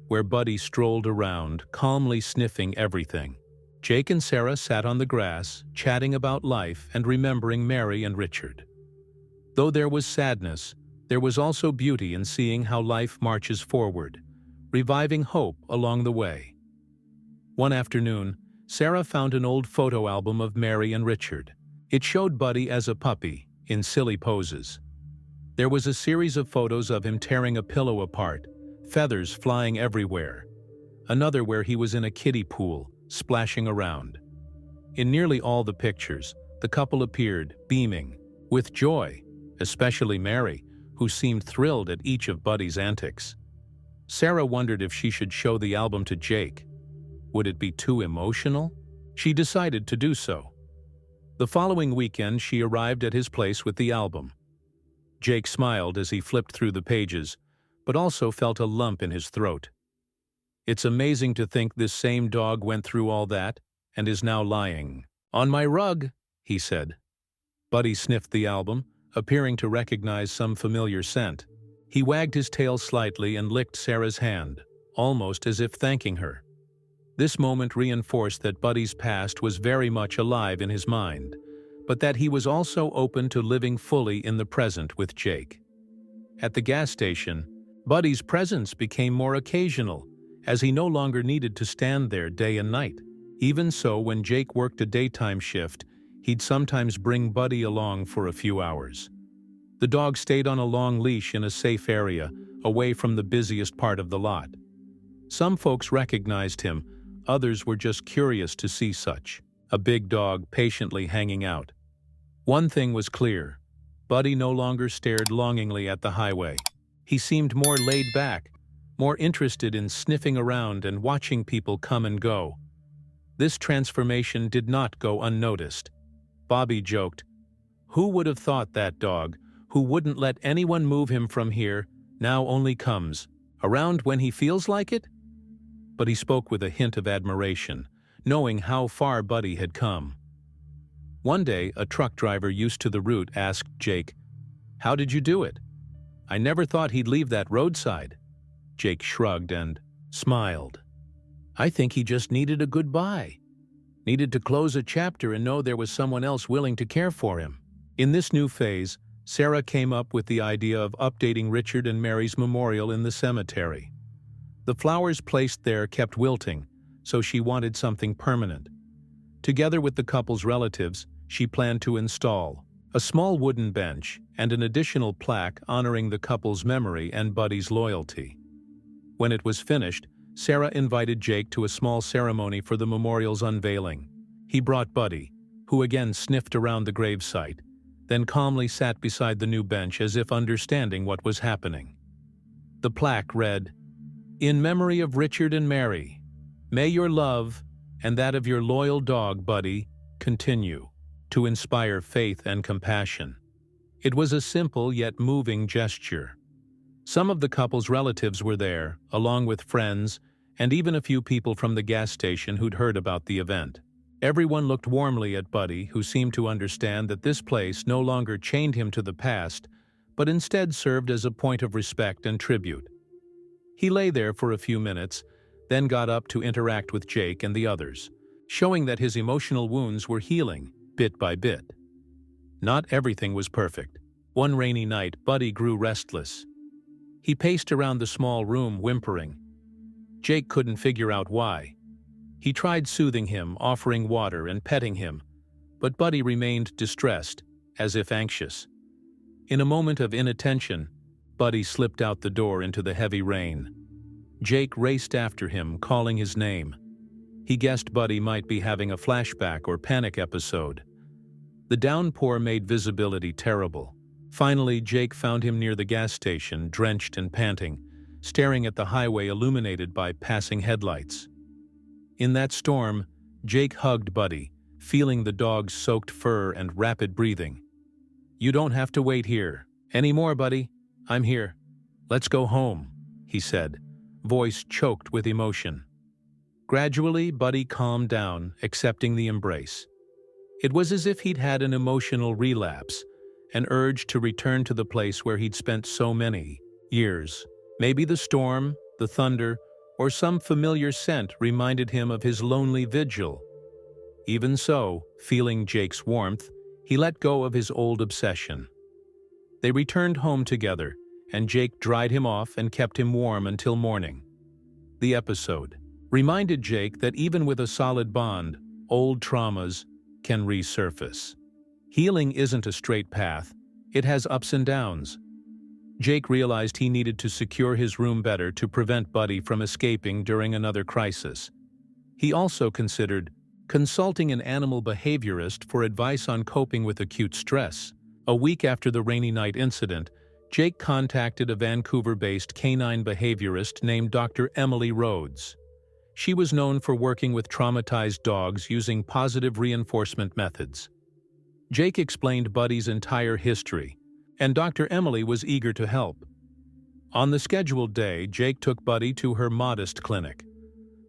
where Buddy strolled around, calmly sniffing everything. Jake and Sarah sat on the grass, chatting about life and remembering Mary and Richard. Though there was sadness, there was also beauty in seeing how life marches forward, reviving hope along the way. One afternoon, Sarah found an old photo album of Mary and Richard. It showed Buddy as a puppy, in silly poses. There was a series of photos of him tearing a pillow apart, feathers flying everywhere. another where he was in a kiddie pool, splashing around. In nearly all the pictures, the couple appeared, beaming, with joy, especially Mary, who seemed thrilled at each of Buddy's antics. Sarah wondered if she should show the album to Jake. Would it be too emotional? She decided to do so. The following weekend, she arrived at his place with the album. Jake smiled as he flipped through the pages, but also felt a lump in his throat. It's amazing to think this same dog went through all that and is now lying on my rug, he said. Buddy sniffed the album, appearing to recognize some familiar scent. He wagged his tail slightly and licked Sarah's hand, almost as if thanking her. This moment reinforced that Buddy's past was very much alive in his mind, but that he was also open to living fully in the present with Jake. At the gas station, Buddy's presence became more occasional, as he no longer needed to stand there day and night. Even so, when Jake worked a daytime shift, he'd sometimes bring Buddy along for a few hours. The dog stayed on a long leash in a safe area, away from the busiest part of the lot. Some folks recognized him, others were just curious to see such a big dog patiently hanging out. One thing was clear: Buddy no longer stared longingly at the highway. He seemed more laid back, more interested in sniffing around and watching people come and go. This transformation did not go unnoticed. Bobby joked, "Who would have thought that dog, who wouldn't let anyone move him from here, now only comes around when he feels like it?" But he spoke with a hint of admiration, knowing how far Buddy had come. One day, a truck driver used to the route asked Jake, "How did you do it? I never thought he'd leave that roadside." Jake shrugged and smiled. "I think he just needed a goodbye. Needed to close a chapter and know there was someone else willing to care for him." In this new phase, Sarah came up with the idea of updating Richard and Mary's memorial in the cemetery. The flowers placed there kept wilting, so she wanted something permanent. Together with the couple's relatives, she planned to install a small wooden bench and an additional plaque honoring the couple's memory and Buddy's loyalty. When it was finished, Sarah invited Jake to a small ceremony for the memorial's unveiling. He brought Buddy, who again sniffed around the gravesite, then calmly sat beside the new bench as if understanding what was happening. The plaque read, "In memory of Richard and Mary, may your love and that of your loyal dog, Buddy, continue to inspire faith and compassion." It was a simple yet moving gesture. Some of the couple's relatives were there, along with friends, and even a few people from the gas station who'd heard about the event. Everyone looked warmly at Buddy, who seemed to understand that this place no longer chained him to the past, but instead served as a point of respect and tribute. He lay there for a few minutes, then got up to interact with Jake and the others, showing that his emotional wounds were healing, bit by bit. Not everything was perfect. One rainy night, Buddy grew restless. He paced around the small room, whimpering. Jake couldn't figure out why. He tried soothing him, offering water and petting him, but Buddy remained distressed, as if anxious. In a moment of inattention, Buddy slipped out the door into the heavy rain. Jake raced after him, calling his name. He guessed Buddy might be having a flashback or panic episode. The downpour made visibility terrible. Finally, Jake found him near the gas station, drenched and panting, staring at the highway illuminated by passing headlights. In that storm, Jake hugged Buddy, feeling the dog's soaked fur and rapid breathing. "You don't have to wait here anymore, Buddy. I'm here. Let's go home," he said, voice choked with emotion. Gradually, Buddy calmed down, accepting the embrace. It was as if he'd had an emotional relapse, an urge to return to the place where he'd spent so many years. Maybe the storm, the thunder, or some familiar scent reminded him of his lonely vigil. Even so, feeling Jake's warmth, he let go of his old obsession. They returned home together, and Jake dried him off and kept him warm until morning. The episode reminded Jake that even with a solid bond, old traumas can resurface. Healing isn't a straight path, it has ups and downs. Jake realized he needed to secure his room better to prevent Buddy from escaping during another crisis. He also considered consulting an animal behaviorist for advice on coping with acute stress. A week after the rainy night incident, Jake contacted a Vancouver-based canine behaviorist named Dr. Emily Rhodes. She was known for working with traumatized dogs using positive reinforcement methods. Jake explained Buddy's entire history, and Dr. Emily was eager to help. On the scheduled day, Jake took Buddy to her modest clinic.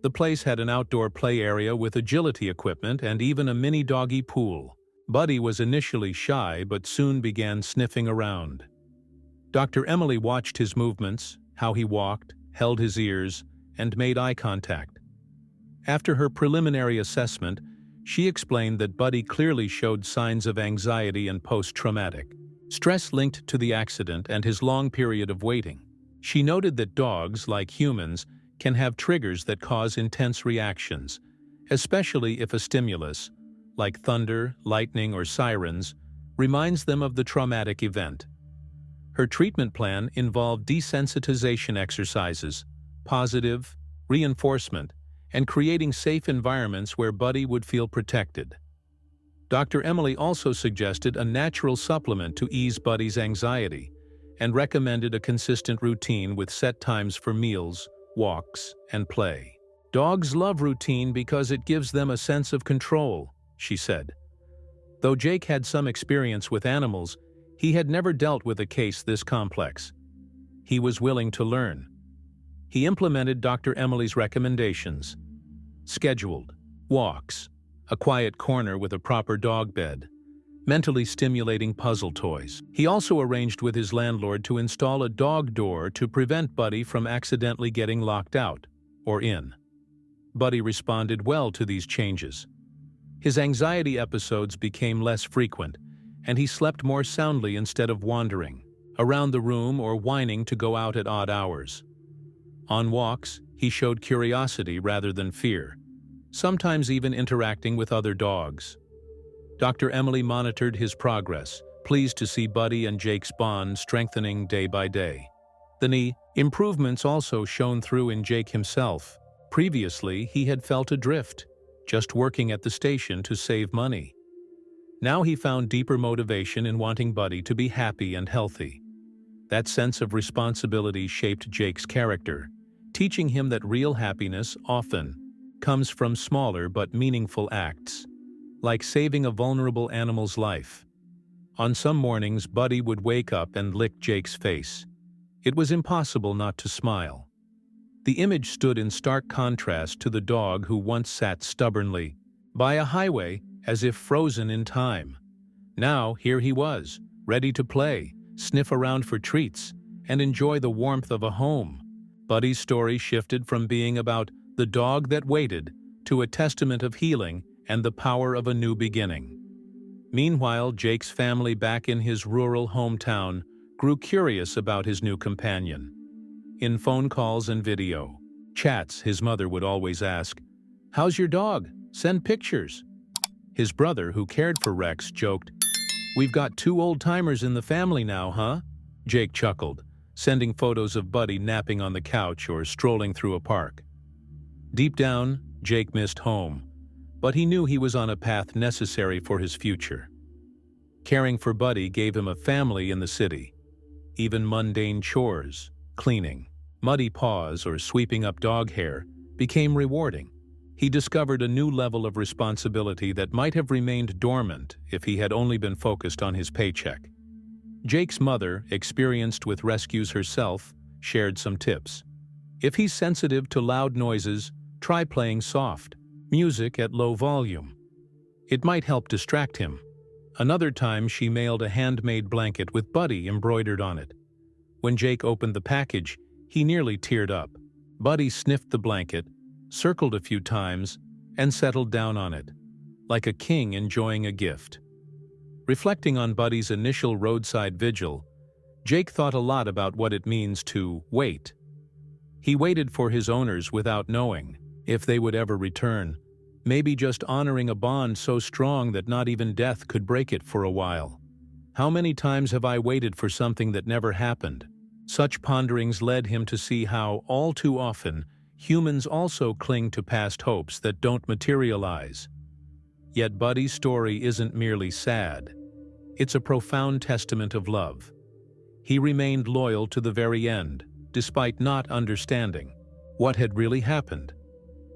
The place had an outdoor play area with agility equipment and even a mini doggy pool. Buddy was initially shy but soon began sniffing around. Dr. Emily watched his movements, how he walked, held his ears, and made eye contact. After her preliminary assessment, she explained that Buddy clearly showed signs of anxiety and post-traumatic stress linked to the accident and his long period of waiting. She noted that dogs, like humans, can have triggers that cause intense reactions, especially if a stimulus, like thunder, lightning, or sirens, reminds them of the traumatic event. Her treatment plan involved desensitization exercises, positive reinforcement, and creating safe environments where Buddy would feel protected. Dr. Emily also suggested a natural supplement to ease Buddy's anxiety and recommended a consistent routine with set times for meals, walks, and play. Dogs love routine because it gives them a sense of control, she said. Though Jake had some experience with animals, he had never dealt with a case this complex. He was willing to learn. He implemented Dr. Emily's recommendations. Scheduled walks, a quiet corner with a proper dog bed, mentally stimulating puzzle toys. He also arranged with his landlord to install a dog door to prevent Buddy from accidentally getting locked out or in. Buddy responded well to these changes. His anxiety episodes became less frequent, and he slept more soundly instead of wandering around the room or whining to go out at odd hours. On walks, he showed curiosity rather than fear, sometimes even interacting with other dogs. Dr. Emily monitored his progress, pleased to see Buddy and Jake's bond strengthening day by day. The improvements also shone through in Jake himself. Previously, he had felt adrift, just working at the station to save money. Now he found deeper motivation in wanting Buddy to be happy and healthy. That sense of responsibility shaped Jake's character, teaching him that real happiness often comes from smaller but meaningful acts, like saving a vulnerable animal's life. On some mornings, Buddy would wake up and lick Jake's face. It was impossible not to smile. The image stood in stark contrast to the dog who once sat stubbornly by a highway as if frozen in time. Now, here he was, ready to play, sniff around for treats, and enjoy the warmth of a home. Buddy's story shifted from being about the dog that waited to a testament of healing and the power of a new beginning. Meanwhile, Jake's family back in his rural hometown grew curious about his new companion. In phone calls and video chats, his mother would always ask, "How's your dog? Send pictures." His brother, who cared for Rex, joked, "We've got two old-timers in the family now, huh?" Jake chuckled, sending photos of Buddy napping on the couch or strolling through a park. Deep down, Jake missed home, but he knew he was on a path necessary for his future. Caring for Buddy gave him a family in the city. Even mundane chores, cleaning, muddy paws, or sweeping up dog hair became rewarding. He discovered a new level of responsibility that might have remained dormant if he had only been focused on his paycheck. Jake's mother, experienced with rescues herself, shared some tips. If he's sensitive to loud noises, try playing soft music at low volume. It might help distract him. Another time, she mailed a handmade blanket with Buddy embroidered on it. When Jake opened the package, he nearly teared up. Buddy sniffed the blanket, circled a few times, and settled down on it, like a king enjoying a gift. Reflecting on Buddy's initial roadside vigil, Jake thought a lot about what it means to wait. He waited for his owners without knowing if they would ever return, maybe just honoring a bond so strong that not even death could break it for a while. How many times have I waited for something that never happened? Such ponderings led him to see how, all too often, humans also cling to past hopes that don't materialize. Yet Buddy's story isn't merely sad. It's a profound testament of love. He remained loyal to the very end, despite not understanding what had really happened.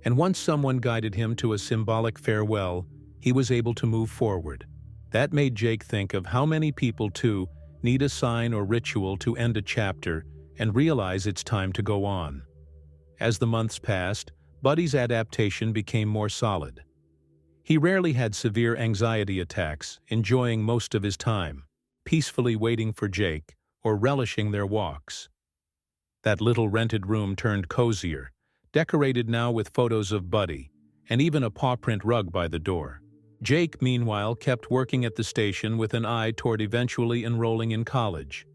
And once someone guided him to a symbolic farewell, he was able to move forward. That made Jake think of how many people, too, need a sign or ritual to end a chapter and realize it's time to go on. As the months passed, Buddy's adaptation became more solid. He rarely had severe anxiety attacks, enjoying most of his time, peacefully waiting for Jake or relishing their walks. That little rented room turned cozier, decorated now with photos of Buddy, and even a paw-print rug by the door. Jake, meanwhile, kept working at the station with an eye toward eventually enrolling in college.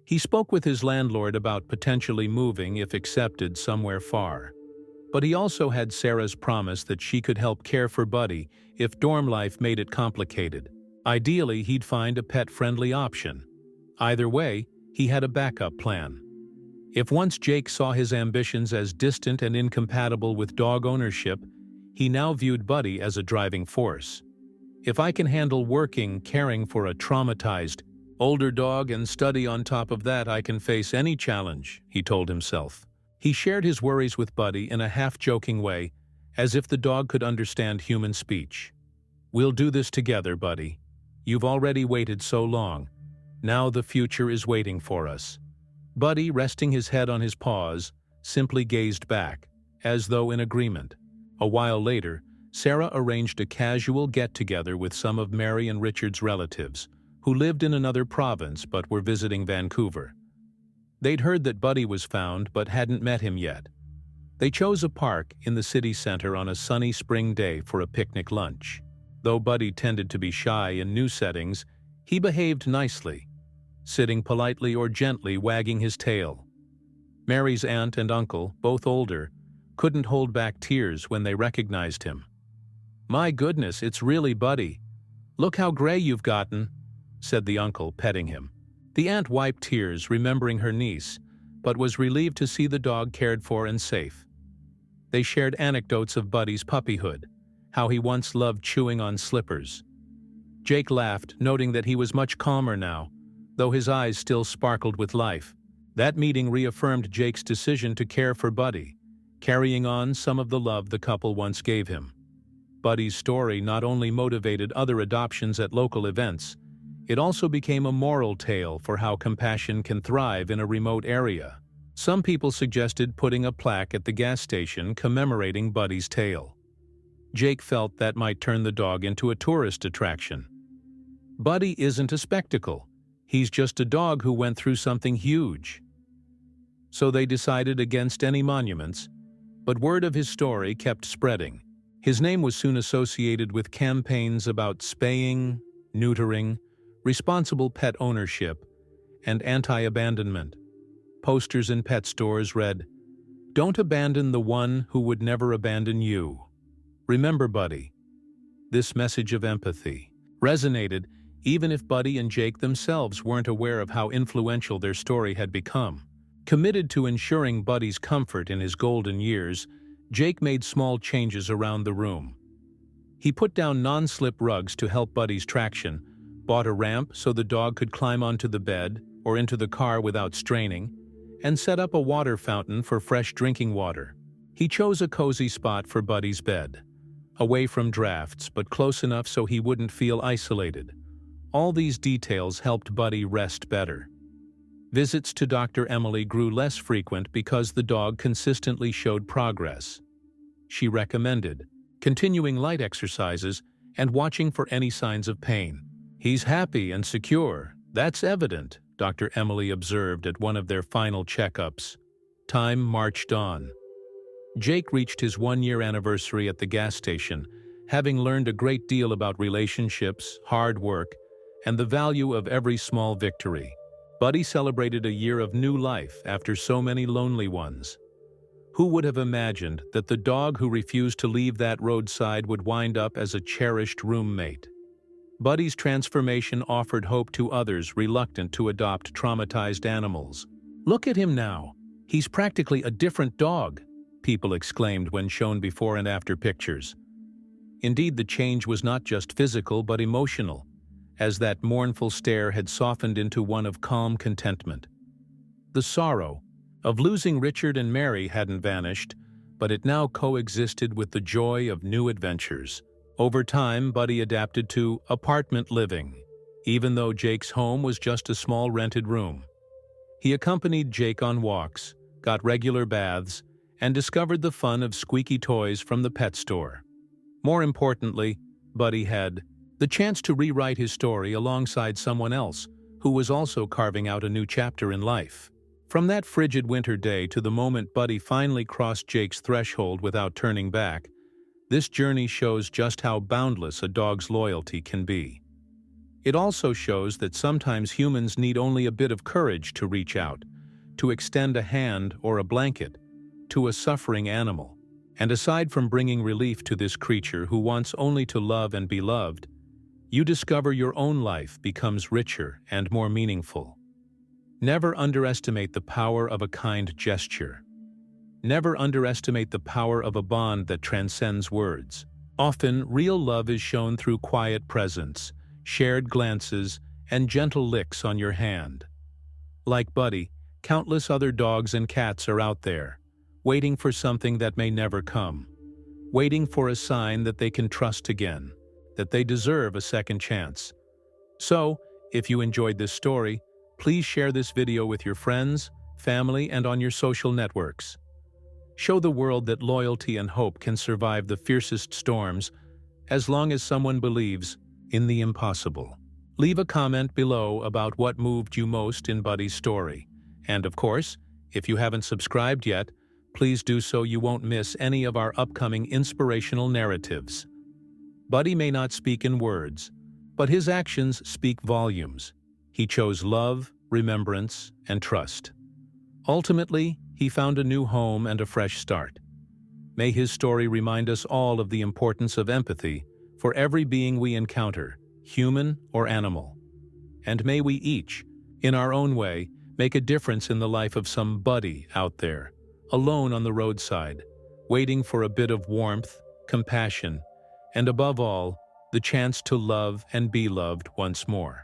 He spoke with his landlord about potentially moving, if accepted, somewhere far. But he also had Sarah's promise that she could help care for Buddy if dorm life made it complicated. Ideally, he'd find a pet-friendly option. Either way, he had a backup plan. If once Jake saw his ambitions as distant and incompatible with dog ownership, he now viewed Buddy as a driving force. If I can handle working, caring for a traumatized, older dog and study on top of that, I can face any challenge, he told himself. He shared his worries with Buddy in a half-joking way, as if the dog could understand human speech. "We'll do this together, Buddy. You've already waited so long. Now the future is waiting for us." Buddy, resting his head on his paws, simply gazed back, as though in agreement. A while later, Sarah arranged a casual get-together with some of Mary and Richard's relatives, who lived in another province but were visiting Vancouver. They'd heard that Buddy was found but hadn't met him yet. They chose a park in the city center on a sunny spring day for a picnic lunch. Though Buddy tended to be shy in new settings, he behaved nicely, sitting politely or gently wagging his tail. Mary's aunt and uncle, both older, couldn't hold back tears when they recognized him. "My goodness, it's really Buddy. Look how gray you've gotten," said the uncle, petting him. The aunt wiped tears, remembering her niece, but was relieved to see the dog cared for and safe. They shared anecdotes of Buddy's puppyhood, how he once loved chewing on slippers. Jake laughed, noting that he was much calmer now, though his eyes still sparkled with life. That meeting reaffirmed Jake's decision to care for Buddy, carrying on some of the love the couple once gave him. Buddy's story not only motivated other adoptions at local events, it also became a moral tale for how compassion can thrive in a remote area. Some people suggested putting a plaque at the gas station commemorating Buddy's tale. Jake felt that might turn the dog into a tourist attraction. Buddy isn't a spectacle. He's just a dog who went through something huge. So they decided against any monuments, but word of his story kept spreading. His name was soon associated with campaigns about spaying, neutering, responsible pet ownership, and anti-abandonment. Posters in pet stores read, "Don't abandon the one who would never abandon you. Remember Buddy." This message of empathy resonated even if Buddy and Jake themselves weren't aware of how influential their story had become. Committed to ensuring Buddy's comfort in his golden years, Jake made small changes around the room. He put down non-slip rugs to help Buddy's traction, bought a ramp so the dog could climb onto the bed or into the car without straining, and set up a water fountain for fresh drinking water. He chose a cozy spot for Buddy's bed, away from drafts but close enough so he wouldn't feel isolated. All these details helped Buddy rest better. Visits to Dr. Emily grew less frequent because the dog consistently showed progress. She recommended continuing light exercises and watching for any signs of pain. "He's happy and secure, that's evident," Dr. Emily observed at one of their final checkups. Time marched on. Jake reached his one-year anniversary at the gas station, having learned a great deal about relationships, hard work, and the value of every small victory. Buddy celebrated a year of new life after so many lonely ones. Who would have imagined that the dog who refused to leave that roadside would wind up as a cherished roommate? Buddy's transformation offered hope to others reluctant to adopt traumatized animals. "Look at him now. He's practically a different dog," people exclaimed when shown before and after pictures. Indeed, the change was not just physical but emotional, as that mournful stare had softened into one of calm contentment. The sorrow of losing Richard and Mary hadn't vanished, but it now coexisted with the joy of new adventures. Over time, Buddy adapted to apartment living, even though Jake's home was just a small rented room. He accompanied Jake on walks, got regular baths, and discovered the fun of squeaky toys from the pet store. More importantly, Buddy had the chance to rewrite his story alongside someone else who was also carving out a new chapter in life. From that frigid winter day to the moment Buddy finally crossed Jake's threshold without turning back, this journey shows just how boundless a dog's loyalty can be. It also shows that sometimes humans need only a bit of courage to reach out, to extend a hand or a blanket to a suffering animal. And aside from bringing relief to this creature who wants only to love and be loved, you discover your own life becomes richer and more meaningful. Never underestimate the power of a kind gesture. Never underestimate the power of a bond that transcends words. Often, real love is shown through quiet presence, shared glances, and gentle licks on your hand. Like Buddy, countless other dogs and cats are out there, waiting for something that may never come, waiting for a sign that they can trust again, that they deserve a second chance. So, if you enjoyed this story, please share this video with your friends, family, and on your social networks. Show the world that loyalty and hope can survive the fiercest storms as long as someone believes in the impossible. Leave a comment below about what moved you most in Buddy's story. And of course, if you haven't subscribed yet, please do so you won't miss any of our upcoming inspirational narratives. Buddy may not speak in words, but his actions speak volumes. He chose love, remembrance, and trust. Ultimately, he found a new home and a fresh start. May his story remind us all of the importance of empathy for every being we encounter, human or animal. And may we each, in our own way, make a difference in the life of some Buddy out there, alone on the roadside, waiting for a bit of warmth, compassion, and above all, the chance to love and be loved once more.